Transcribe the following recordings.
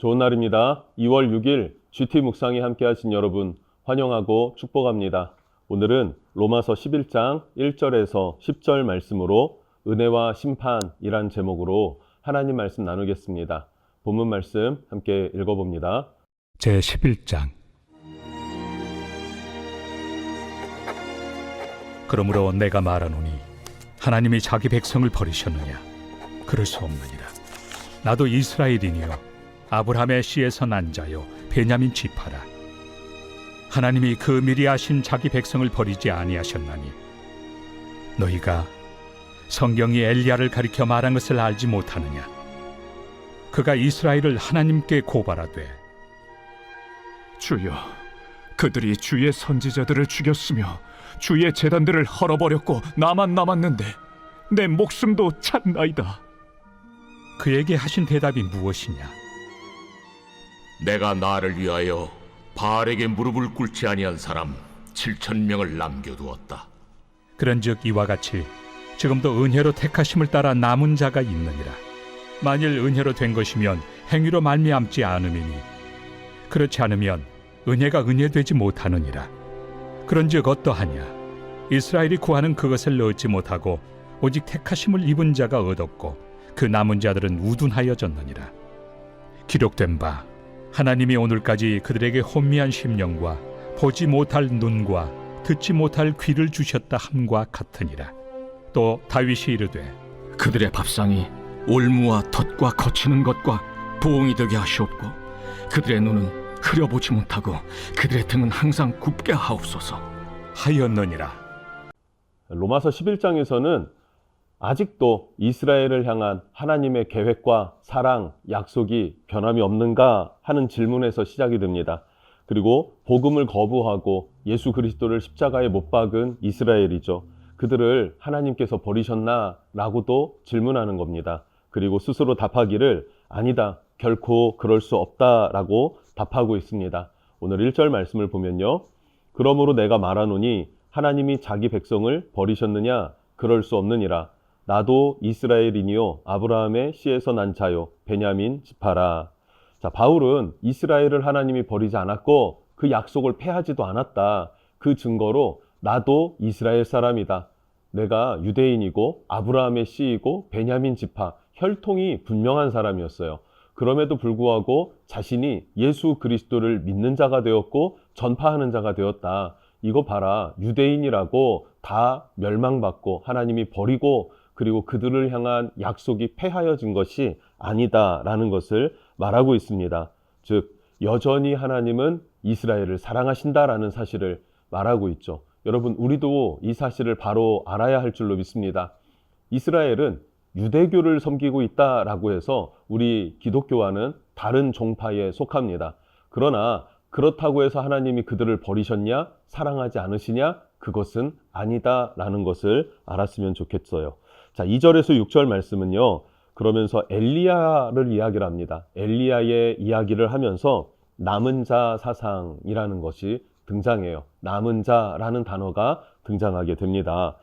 좋은 날입니다. 2월 6일 GT 묵상에 함께 하신 여러분 환영하고 축복합니다. 오늘은 로마서 11장 1절에서 10절 말씀으로 은혜와 심판이란 제목으로 하나님 말씀 나누겠습니다. 본문 말씀 함께 읽어봅니다. 제11장. 그러므로 내가 말하노니 하나님이 자기 백성을 버리셨느냐? 그럴 수 없느니라. 나도 이스라엘이니요 아브라함의 씨에서 난 자요 베냐민 지파라. 하나님이 그 미리 아신 자기 백성을 버리지 아니하셨나니 너희가 성경이 엘리야를 가리켜 말한 것을 알지 못하느냐? 그가 이스라엘을 하나님께 고발하되 주여, 그들이 주의 선지자들을 죽였으며 주의 제단들을 헐어버렸고 나만 남았는데 내 목숨도 찼나이다. 그에게 하신 대답이 무엇이냐? 내가 나를 위하여 바알에게 무릎을 꿇지 아니한 사람 7,000명을 남겨두었다. 그런즉 이와 같이 지금도 은혜로 택하심을 따라 남은 자가 있느니라. 만일 은혜로 된 것이면 행위로 말미암지 않음이니 그렇지 않으면 은혜가 은혜되지 못하느니라. 그런즉 어떠하냐? 이스라엘이 구하는 그것을 얻지 못하고 오직 택하심을 입은 자가 얻었고 그 남은 자들은 우둔하여졌느니라. 기록된 바 하나님이 오늘까지 그들에게 혼미한 심령과 보지 못할 눈과 듣지 못할 귀를 주셨다 함과 같으니라. 또 다윗이 이르되 그들의 밥상이 올무와 덫과 거치는 것과 부엉이 되게 하시옵고 그들의 눈은 흐려보지 못하고 그들의 등은 항상 굽게 하옵소서 하였느니라. 로마서 11장에서는 아직도 이스라엘을 향한 하나님의 계획과 사랑, 약속이 변함이 없는가 하는 질문에서 시작이 됩니다. 그리고 복음을 거부하고 예수 그리스도를 십자가에 못 박은 이스라엘이죠. 그들을 하나님께서 버리셨나? 라고도 질문하는 겁니다. 그리고 스스로 답하기를 아니다, 결코 그럴 수 없다 라고 답하고 있습니다. 오늘 1절 말씀을 보면요. 그러므로 내가 말하노니 하나님이 자기 백성을 버리셨느냐? 그럴 수 없느니라. 나도 이스라엘이니요 아브라함의 씨에서 난 자요 베냐민 지파라. 자, 바울은 이스라엘을 하나님이 버리지 않았고 그 약속을 폐하지도 않았다. 그 증거로 나도 이스라엘 사람이다. 내가 유대인이고 아브라함의 씨이고 베냐민 지파, 혈통이 분명한 사람이었어요. 그럼에도 불구하고 자신이 예수 그리스도를 믿는 자가 되었고 전파하는 자가 되었다. 이거 봐라, 유대인이라고 다 멸망받고 하나님이 버리고 그리고 그들을 향한 약속이 폐하여진 것이 아니다라는 것을 말하고 있습니다. 즉 여전히 하나님은 이스라엘을 사랑하신다라는 사실을 말하고 있죠. 여러분, 우리도 이 사실을 바로 알아야 할 줄로 믿습니다. 이스라엘은 유대교를 섬기고 있다라고 해서 우리 기독교와는 다른 종파에 속합니다. 그러나 그렇다고 해서 하나님이 그들을 버리셨냐? 사랑하지 않으시냐? 그것은 아니다라는 것을 알았으면 좋겠어요. 자, 2절에서 6절 말씀은요. 그러면서 엘리야를 이야기를 합니다. 엘리야의 이야기를 하면서 남은 자 사상이라는 것이 등장해요. 남은 자라는 단어가 등장하게 됩니다.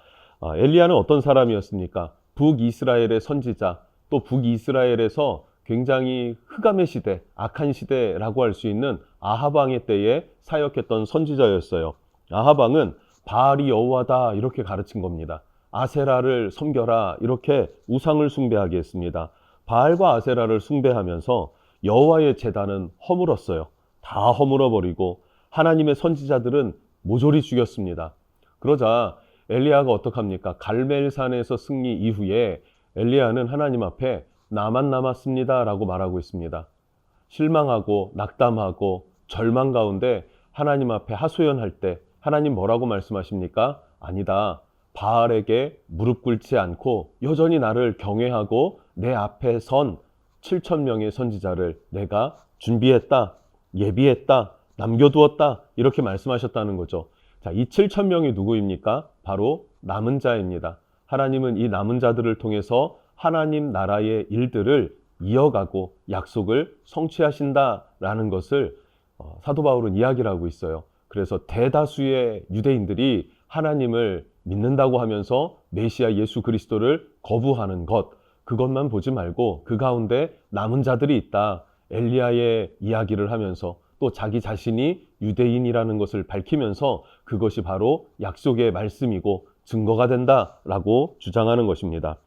엘리야는 어떤 사람이었습니까? 북이스라엘의 선지자, 또 북이스라엘에서 굉장히 흑암의 시대, 악한 시대라고 할 수 있는 아합 왕의 때에 사역했던 선지자였어요. 아합 왕은 바알이 여호와다 이렇게 가르친 겁니다. 아세라를 섬겨라 이렇게 우상을 숭배하게 했습니다. 바알과 아세라를 숭배하면서 여호와의 제단은 허물었어요. 다 허물어버리고 하나님의 선지자들은 모조리 죽였습니다. 그러자 엘리야가 어떡합니까? 갈멜산에서 승리 이후에 엘리야는 하나님 앞에 나만 남았습니다 라고 말하고 있습니다. 실망하고 낙담하고 절망 가운데 하나님 앞에 하소연할 때 하나님 뭐라고 말씀하십니까? 아니다. 바알에게 무릎 꿇지 않고 여전히 나를 경외하고 내 앞에 선 7,000명의 선지자를 내가 준비했다, 예비했다, 남겨두었다 이렇게 말씀하셨다는 거죠. 자, 이 7,000명이 누구입니까? 바로 남은 자입니다. 하나님은 이 남은 자들을 통해서 하나님 나라의 일들을 이어가고 약속을 성취하신다라는 것을 사도 바울은 이야기를 하고 있어요. 그래서 대다수의 유대인들이 하나님을 믿는다고 하면서 메시아 예수 그리스도를 거부하는 것, 그것만 보지 말고 그 가운데 남은 자들이 있다. 엘리야의 이야기를 하면서 또 자기 자신이 유대인이라는 것을 밝히면서 그것이 바로 약속의 말씀이고 증거가 된다라고 주장하는 것입니다.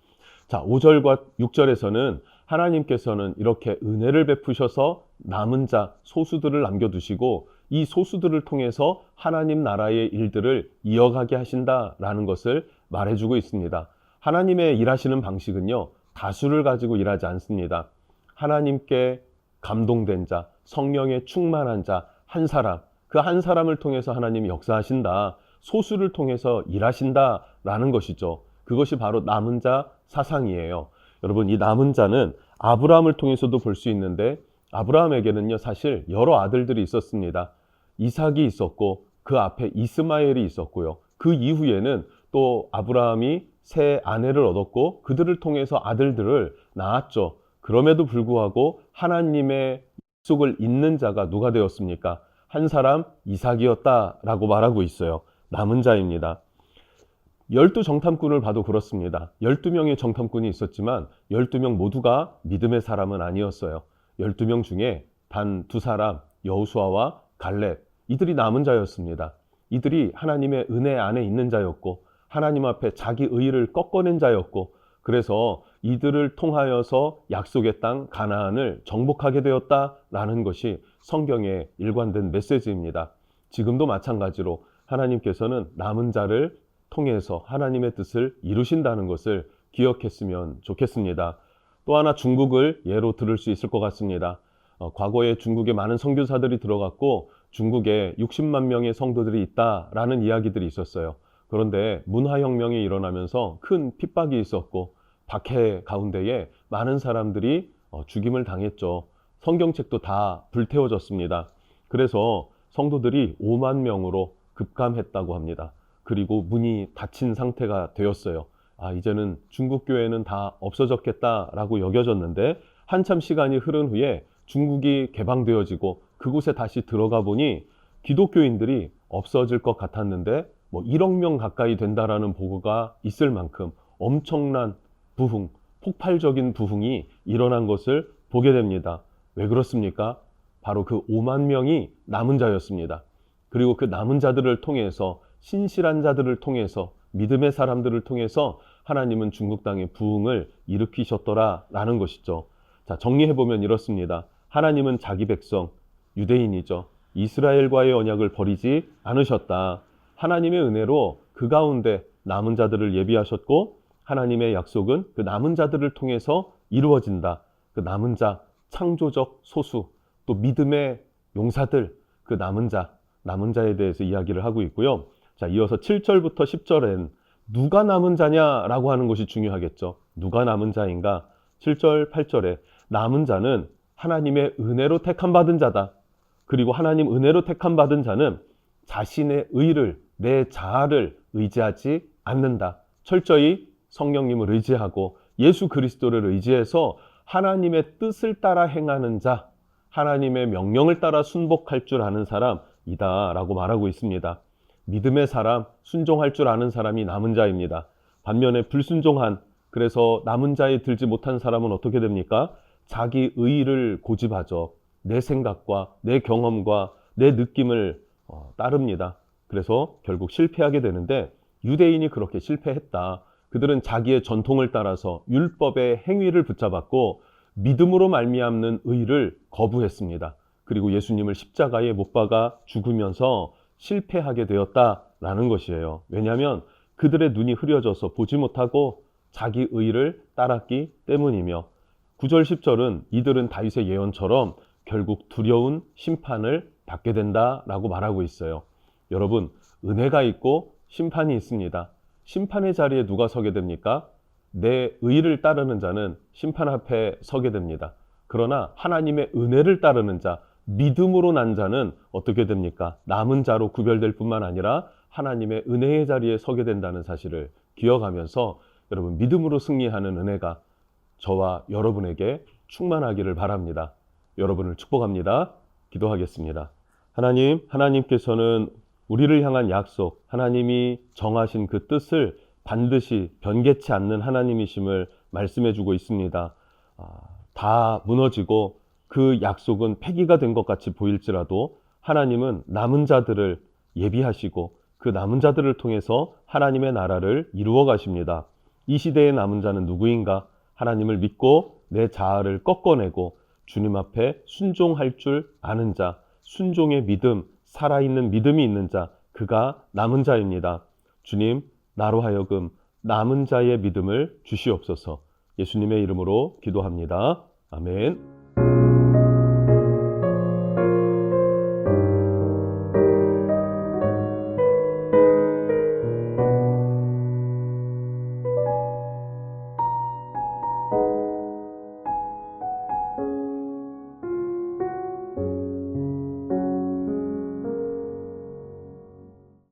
자, 5절과 6절에서는 하나님께서는 이렇게 은혜를 베푸셔서 남은 자 소수들을 남겨두시고 이 소수들을 통해서 하나님 나라의 일들을 이어가게 하신다라는 것을 말해주고 있습니다. 하나님의 일하시는 방식은요, 다수를 가지고 일하지 않습니다. 하나님께 감동된 자, 성령에 충만한 자, 한 사람, 그 한 사람을 통해서 하나님이 역사하신다, 소수를 통해서 일하신다라는 것이죠. 그것이 바로 남은 자 사상이에요. 여러분, 이 남은 자는 아브라함을 통해서도 볼 수 있는데 아브라함에게는요, 사실 여러 아들들이 있었습니다. 이삭이 있었고 그 앞에 이스마엘이 있었고요. 그 이후에는 또 아브라함이 새 아내를 얻었고 그들을 통해서 아들들을 낳았죠. 그럼에도 불구하고 하나님의 약속을 잇는 자가 누가 되었습니까? 한 사람 이삭이었다라고 말하고 있어요. 남은 자입니다. 12정탐꾼을 봐도 그렇습니다. 12명의 정탐꾼이 있었지만 12명 모두가 믿음의 사람은 아니었어요. 12명 중에 단 2사람, 여호수아와 갈렙, 이들이 남은 자였습니다. 이들이 하나님의 은혜 안에 있는 자였고 하나님 앞에 자기 의의를 꺾어낸 자였고 그래서 이들을 통하여서 약속의 땅 가나안을 정복하게 되었다라는 것이 성경에 일관된 메시지입니다. 지금도 마찬가지로 하나님께서는 남은 자를 통해서 하나님의 뜻을 이루신다는 것을 기억했으면 좋겠습니다. 또 하나 중국을 예로 들을 수 있을 것 같습니다. 과거에 중국에 많은 선교사들이 들어갔고 중국에 60만 명의 성도들이 있다라는 이야기들이 있었어요. 그런데 문화혁명이 일어나면서 큰 핍박이 있었고 박해 가운데에 많은 사람들이 죽임을 당했죠. 성경책도 다 불태워졌습니다. 그래서 성도들이 5만 명으로 급감했다고 합니다. 그리고 문이 닫힌 상태가 되었어요. 이제는 중국 교회는 다 없어졌겠다라고 여겨졌는데 한참 시간이 흐른 후에 중국이 개방되어지고 그곳에 다시 들어가 보니 기독교인들이 없어질 것 같았는데 1억 명 가까이 된다라는 보고가 있을 만큼 엄청난 부흥, 폭발적인 부흥이 일어난 것을 보게 됩니다. 왜 그렇습니까? 바로 그 5만 명이 남은 자였습니다. 그리고 그 남은 자들을 통해서 신실한 자들을 통해서 믿음의 사람들을 통해서 하나님은 중국 땅에 부흥을 일으키셨더라라는 것이죠. 자, 정리해보면 이렇습니다. 하나님은 자기 백성, 유대인이죠. 이스라엘과의 언약을 버리지 않으셨다. 하나님의 은혜로 그 가운데 남은 자들을 예비하셨고 하나님의 약속은 그 남은 자들을 통해서 이루어진다. 그 남은 자, 창조적 소수, 또 믿음의 용사들, 그 남은 자에 대해서 이야기를 하고 있고요. 자, 이어서 7절부터 10절엔 누가 남은 자냐라고 하는 것이 중요하겠죠. 누가 남은 자인가? 7절, 8절에 남은 자는 하나님의 은혜로 택함 받은 자다. 그리고 하나님 은혜로 택함 받은 자는 자신의 의를, 내 자아를 의지하지 않는다. 철저히 성령님을 의지하고 예수 그리스도를 의지해서 하나님의 뜻을 따라 행하는 자, 하나님의 명령을 따라 순복할 줄 아는 사람이다 라고 말하고 있습니다. 믿음의 사람, 순종할 줄 아는 사람이 남은 자입니다. 반면에 불순종한, 그래서 남은 자에 들지 못한 사람은 어떻게 됩니까? 자기 의의를 고집하죠. 내 생각과 내 경험과 내 느낌을 따릅니다. 그래서 결국 실패하게 되는데 유대인이 그렇게 실패했다. 그들은 자기의 전통을 따라서 율법의 행위를 붙잡았고 믿음으로 말미암는 의를 거부했습니다. 그리고 예수님을 십자가에 못 박아 죽으면서 실패하게 되었다라는 것이에요. 왜냐하면 그들의 눈이 흐려져서 보지 못하고 자기 의를 따랐기 때문이며 9절 10절은 이들은 다윗의 예언처럼 결국 두려운 심판을 받게 된다라고 말하고 있어요. 여러분, 은혜가 있고 심판이 있습니다. 심판의 자리에 누가 서게 됩니까? 내 의를 따르는 자는 심판 앞에 서게 됩니다. 그러나 하나님의 은혜를 따르는 자, 믿음으로 난 자는 어떻게 됩니까? 남은 자로 구별될 뿐만 아니라 하나님의 은혜의 자리에 서게 된다는 사실을 기억하면서 여러분, 믿음으로 승리하는 은혜가 저와 여러분에게 충만하기를 바랍니다. 여러분을 축복합니다. 기도하겠습니다. 하나님께서는 우리를 향한 약속, 하나님이 정하신 그 뜻을 반드시 변개치 않는 하나님이심을 말씀해 주고 있습니다. 다 무너지고 그 약속은 폐기가 된 것 같이 보일지라도 하나님은 남은 자들을 예비하시고 그 남은 자들을 통해서 하나님의 나라를 이루어 가십니다. 이 시대의 남은 자는 누구인가? 하나님을 믿고 내 자아를 꺾어내고 주님 앞에 순종할 줄 아는 자, 순종의 믿음, 살아있는 믿음이 있는 자, 그가 남은 자입니다. 주님, 나로 하여금 남은 자의 믿음을 주시옵소서. 예수님의 이름으로 기도합니다. 아멘.